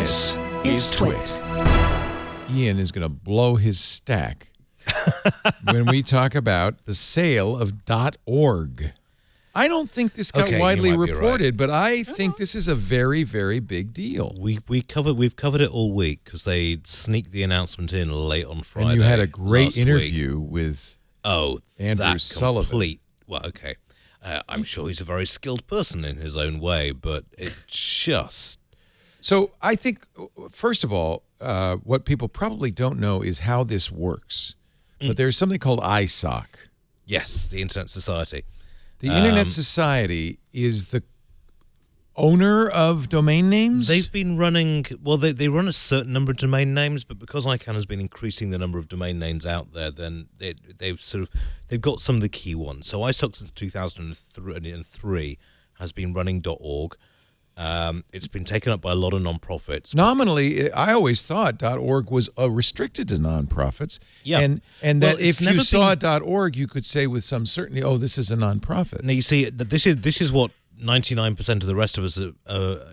This is TWiT. Ian is going to blow his stack when we talk about the sale of .org. I don't think this got widely reported, but I think this is a very, very big deal. We've covered it all week because they sneaked the announcement in late on Friday. And you had a great interview with Andrew Sullivan. Well, okay. I'm sure he's a very skilled person in his own way, but it just... So I think, first of all, what people probably don't know is how this works. But there's something called ISOC. Yes, the Internet Society. The Internet Society is the owner of domain names? They've been running, well, they run a certain number of domain names, but because ICANN has been increasing the number of domain names out there, then they've got some of the key ones. So ISOC since 2003 has been running .org. It's been taken up by a lot of nonprofits. Nominally, I always thought .org was restricted to nonprofits. Yeah. And that if you saw .org, you could say with some certainty, oh, this is a nonprofit. Now, you see, this is what 99% of the rest of us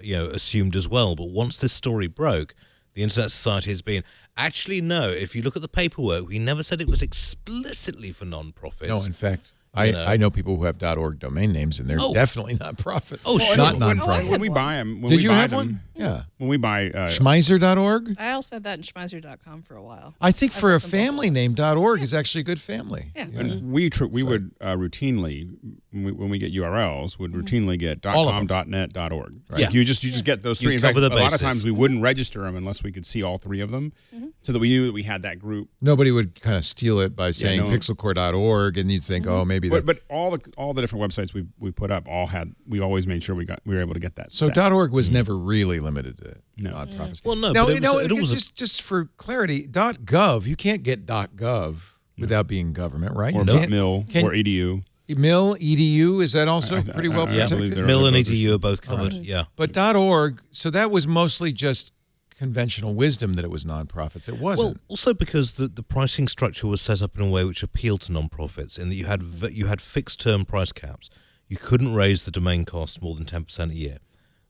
assumed as well. But once this story broke, the Internet Society has been, actually, no, if you look at the paperwork, we never said it was explicitly for nonprofits. No, in fact... I know people who have .org domain names, and they're definitely not profit. Oh, sure. Not non-profit. When we buy them, did you have one? Yeah. When we buy Schmeiser.org? I also had that in Schmeiser.com for a while. I think for a family name, .org is actually a good family. Yeah. And we would routinely, when we get URLs, would routinely get .com, .net, .org. Right? Yeah. You just get those three. In fact, cover the a lot of bases. times we wouldn't register them unless we could see all three of them, so that we knew that we had that group. Nobody would kind of steal it by saying pixelcore.org, and you'd think, oh, maybe. But all the different websites we put up we always made sure we were able to get that. So set. .org was never really limited to nonprofits. Well, no, now, but it was just for clarity, .gov, you can't get .gov without being government, right? Or .mil or .edu. Mill, EDU, is that also pretty well protected? Mill and EDU are both covered, yeah. But .org, so that was mostly just conventional wisdom that it was nonprofits. It wasn't. Well, also because the pricing structure was set up in a way which appealed to nonprofits, in that you had fixed term price caps. You couldn't raise the domain cost more than 10% a year,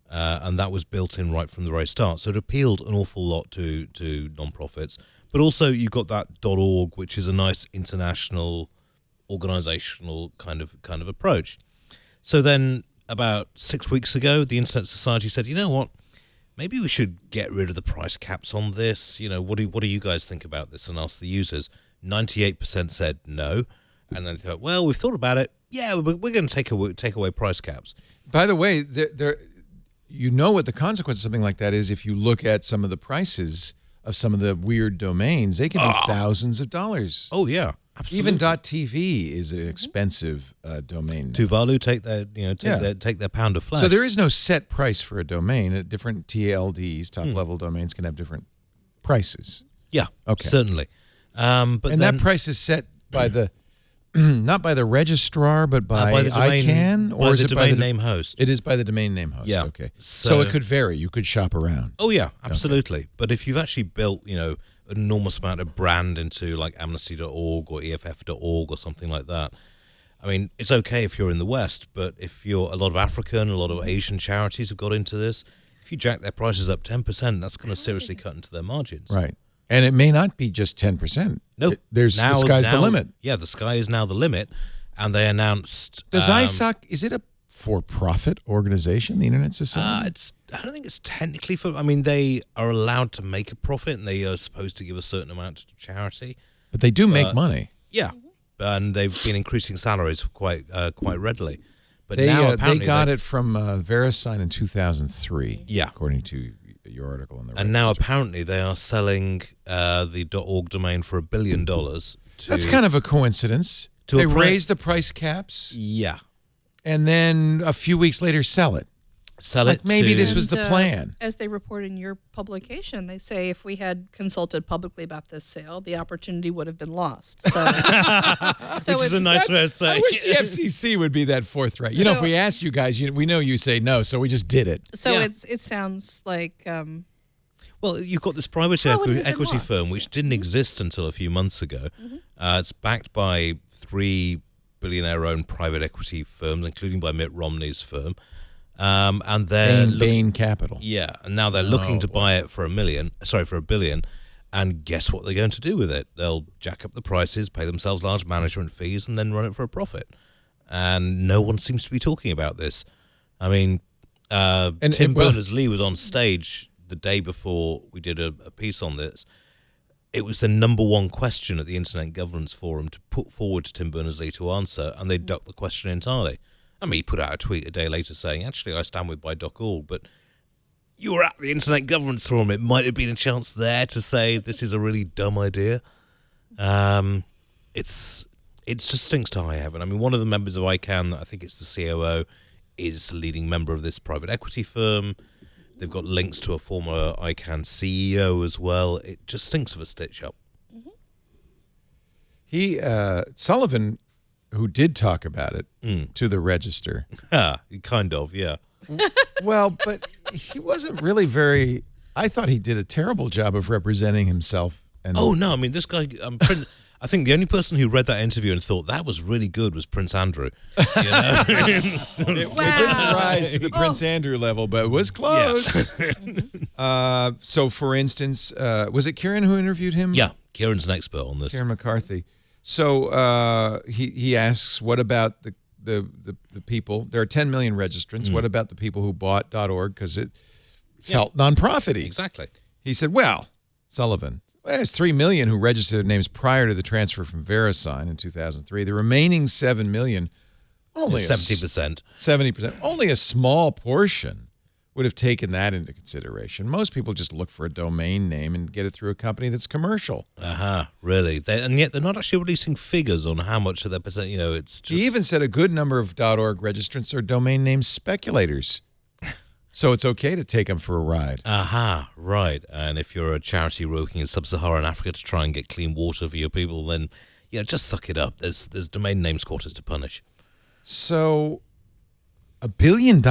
and that was built in right from the very start. So it appealed an awful lot to nonprofits. But also you got that .org, which is a nice international, organizational kind of approach. So then about 6 weeks ago, the Internet Society said, you know what? Maybe we should get rid of the price caps on this. You know, what do you guys think about this? And ask the users. 98% said no, and then they thought, well, we've thought about it. Yeah, we're going to take away price caps. By the way, you know what the consequence of something like that is if you look at some of the prices of some of the weird domains. They can be thousands of dollars. Oh yeah, absolutely. Even .tv is an expensive domain. Tuvalu take their pound of flesh. So there is no set price for a domain. Different TLDs, top-level domains, can have different prices. Yeah, okay, certainly. That price is set by the not by the registrar, but by the domain, ICANN, or is it by the name host? It is by the domain name host. Yeah. Okay. So it could vary. You could shop around. Oh yeah, absolutely. Okay. But if you've actually built, an enormous amount of brand into like amnesty.org or EFF.org or something like that, I mean, it's okay if you're in the West, but if you're a lot of African, a lot of Asian charities have got into this, if you jack their prices up 10%, that's going to seriously cut into their margins. Right. And it may not be just 10%. No, the sky's the limit. Yeah, the sky is now the limit, and they announced. Does ISOC, is it a for-profit organization, the Internet Society? I don't think it's technically for. I mean, they are allowed to make a profit, and they are supposed to give a certain amount to charity. But they do make money. Yeah, and they've been increasing salaries quite readily. But now apparently they got it from VeriSign in 2003. Yeah, according to your article in the and now apparently they are selling the .org domain for $1 billion. That's kind of a coincidence. They raise the price caps. Yeah. And then a few weeks later sell it. Maybe this was the plan. As they report in your publication, they say if we had consulted publicly about this sale, the opportunity would have been lost. So, which is a nice way of saying. I wish the FCC would be that forthright. If we asked you guys, we know you say no, so we just did it. So it sounds like. Well, you've got this private equity firm which didn't exist until a few months ago. It's backed by 3 billionaire-owned private equity firms, including by Mitt Romney's firm. And they're Bain Capital. Yeah, and now they're looking to buy it for $1 billion. And guess what they're going to do with it? They'll jack up the prices, pay themselves large management fees, and then run it for a profit. And no one seems to be talking about this. I mean, Tim Berners-Lee was on stage the day before we did a piece on this. It was the number one question at the Internet Governance Forum to put forward to Tim Berners-Lee to answer, and they ducked the question entirely. I mean, he put out a tweet a day later saying, actually, I stand with buy.org, but you were at the Internet Governance Forum. It might have been a chance there to say this is a really dumb idea. It just stinks to high heaven. I mean, one of the members of ICANN, I think it's the COO, is the leading member of this private equity firm. They've got links to a former ICANN CEO as well. It just stinks of a stitch-up. Sullivan, who did talk about it to the Register. Kind of, yeah. Well, but he wasn't really I thought he did a terrible job of representing himself. Oh, no, I mean, this guy... I think the only person who read that interview and thought that was really good was Prince Andrew. You know? It didn't rise to the Prince Andrew level, but it was close. Yeah. So, for instance, was it Kieran who interviewed him? Yeah, Kieran's an expert on this. Kieran McCarthy. So he asks, what about the people? There are 10 million registrants. What about the people who bought .org because it felt nonprofit-y? Exactly. He said, well, Sullivan, there's 3 million who registered their names prior to the transfer from VeriSign in 2003. The remaining 7 million, only 70%. 70%. Only a small portion would have taken that into consideration. Most people just look for a domain name and get it through a company that's commercial. Really? And yet they're not actually releasing figures on how much of their percent, it's just... He even said a good number of .org registrants are domain name speculators. So it's okay to take them for a ride. Right. And if you're a charity working in sub-Saharan Africa to try and get clean water for your people, then, just suck it up. There's domain name squatters to punish. So, $1 billion?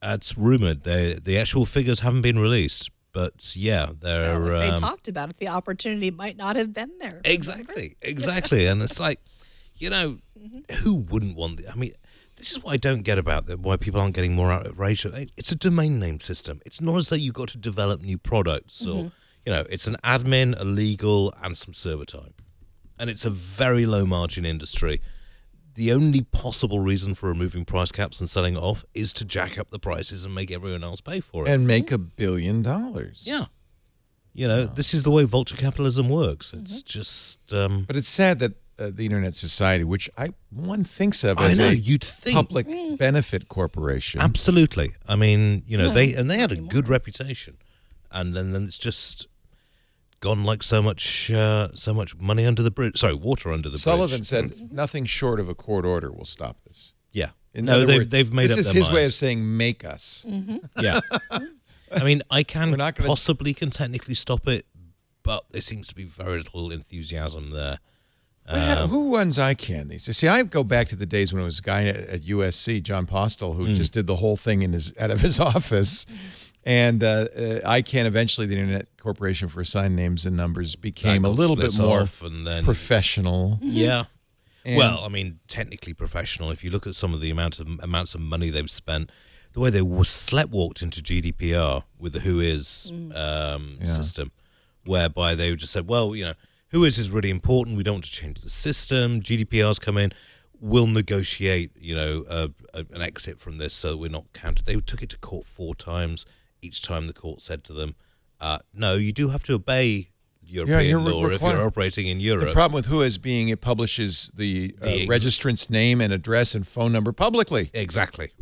It's rumored. The actual figures haven't been released. But, yeah, they're... Well, if they talked about it, the opportunity might not have been there. Exactly. And it's like, who wouldn't want... I mean... This is what I don't get about why people aren't getting more outraged. It's a domain name system. It's not as though you've got to develop new products or, it's an admin, a legal, and some server time. And it's a very low margin industry. The only possible reason for removing price caps and selling it off is to jack up the prices and make everyone else pay for it. And make $1 billion. Yeah. This is the way vulture capitalism works. It's just... But it's sad that the Internet Society, which one thinks of as you'd think. Public benefit corporation. Absolutely. I mean, they had a good reputation, and then it's just gone like so much money under the bridge. Sorry, water under the Sullivan bridge. said nothing short of a court order will stop this. Yeah. In other words, they've made up their minds. This is his way of saying make us. Yeah. I mean, I can possibly technically stop it, but there seems to be very little enthusiasm there. Who runs ICANN these days? See, I go back to the days when it was a guy at USC, John Postel, who just did the whole thing out of his office. And ICANN, eventually, the Internet Corporation for Assigned Names and Numbers, became a little bit more professional. Yeah. Well, I mean, technically professional. If you look at some of the amounts of money they've spent, the way they sleptwalked into GDPR with the WHOIS system, whereby they just said, well, WHOIS is really important. We don't want to change the system. GDPR's come in. We'll negotiate, an exit from this so that we're not counted. They took it to court 4 times. Each time the court said to them, no, you do have to obey European law if you're operating in Europe. The problem with WHOIS being it publishes the registrant's name and address and phone number publicly. Exactly.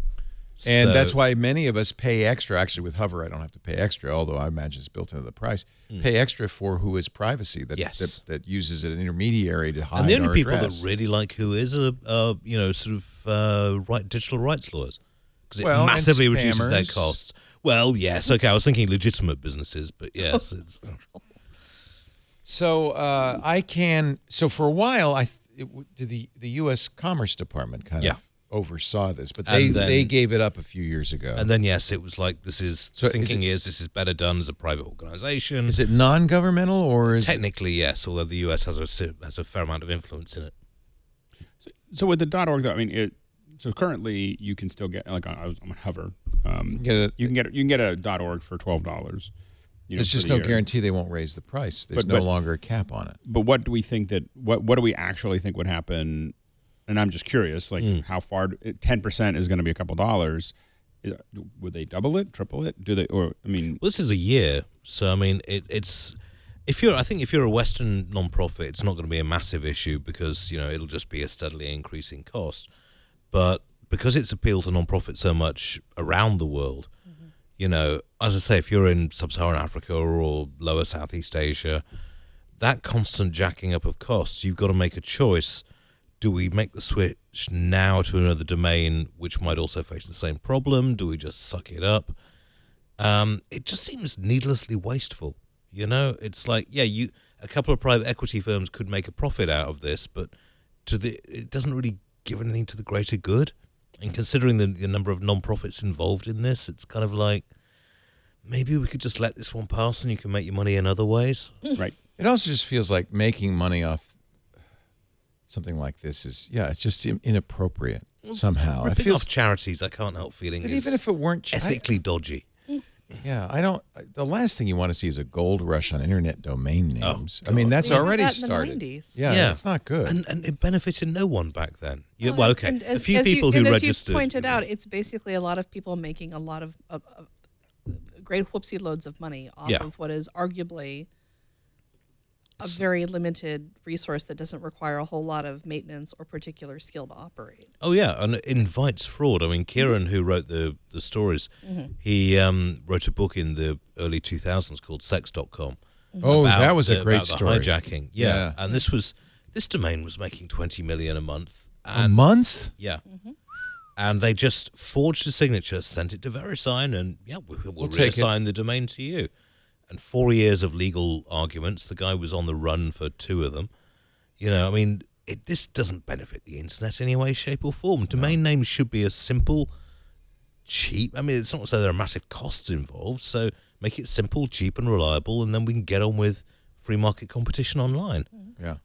And that's why many of us pay extra. Actually, with Hover, I don't have to pay extra, although I imagine it's built into the price. Pay extra for WHOIS privacy that uses an intermediary to hide our address. And the only people that really like WHOIS are digital rights lawyers, because it massively reduces their costs. Well, yes, okay. I was thinking legitimate businesses, but yes, it's. So ICANN. So for a while, the U.S. Commerce Department kind of oversaw this, but they gave it up a few years ago. And then yes, it was like this is better done as a private organization. Is it non-governmental or is technically yes? Although the U.S. has a fair amount of influence in it. So with the .org, though, I mean, So currently, you can still get I'm on Hover. Get you can get a .org for $12. There's just no guarantee they won't raise the price. There's no longer a cap on it. But what do we think what do we actually think would happen? And I'm just curious, how far 10% is going to be a couple dollars. Would they double it, triple it? Do they? Well, this is a year, so I mean, it's. If you're a Western nonprofit, it's not going to be a massive issue because it'll just be a steadily increasing cost. But because it's appealed to nonprofits so much around the world, as I say, if you're in sub-Saharan Africa or lower Southeast Asia, that constant jacking up of costs, you've got to make a choice. Do we make the switch now to another domain which might also face the same problem? Do we just suck it up? It just seems needlessly wasteful. It's like, a couple of private equity firms could make a profit out of this, but it doesn't really give anything to the greater good. And considering the number of non-profits involved in this, it's kind of like, maybe we could just let this one pass and you can make your money in other ways. Right. It also just feels like making money off something like this is, it's just inappropriate somehow. Ripping off charities, I can't help feeling even if it weren't ethically dodgy. Yeah, the last thing you want to see is a gold rush on internet domain names. That's already started. In the 90s. Yeah, it's not good. And it benefited no one back then. A few people who registered. As you pointed out, it's basically a lot of people making a lot of great whoopsie loads of money off of what is arguably a very limited resource that doesn't require a whole lot of maintenance or particular skill to operate. Oh, yeah, and it invites fraud. I mean, Kieran, who wrote the stories, he wrote a book in the early 2000s called Sex.com. Oh, that was a great story. Hijacking, yeah. And this domain was making $20 million a month. A month? Yeah. And they just forged a signature, sent it to VeriSign, and we'll reassign the domain to you. And 4 years of legal arguments. The guy was on the run for 2 of them. This doesn't benefit the internet in any way, shape, or form. Domain names should be a simple, cheap. It's not so there are massive costs involved. So make it simple, cheap, and reliable, and then we can get on with free market competition online. Yeah.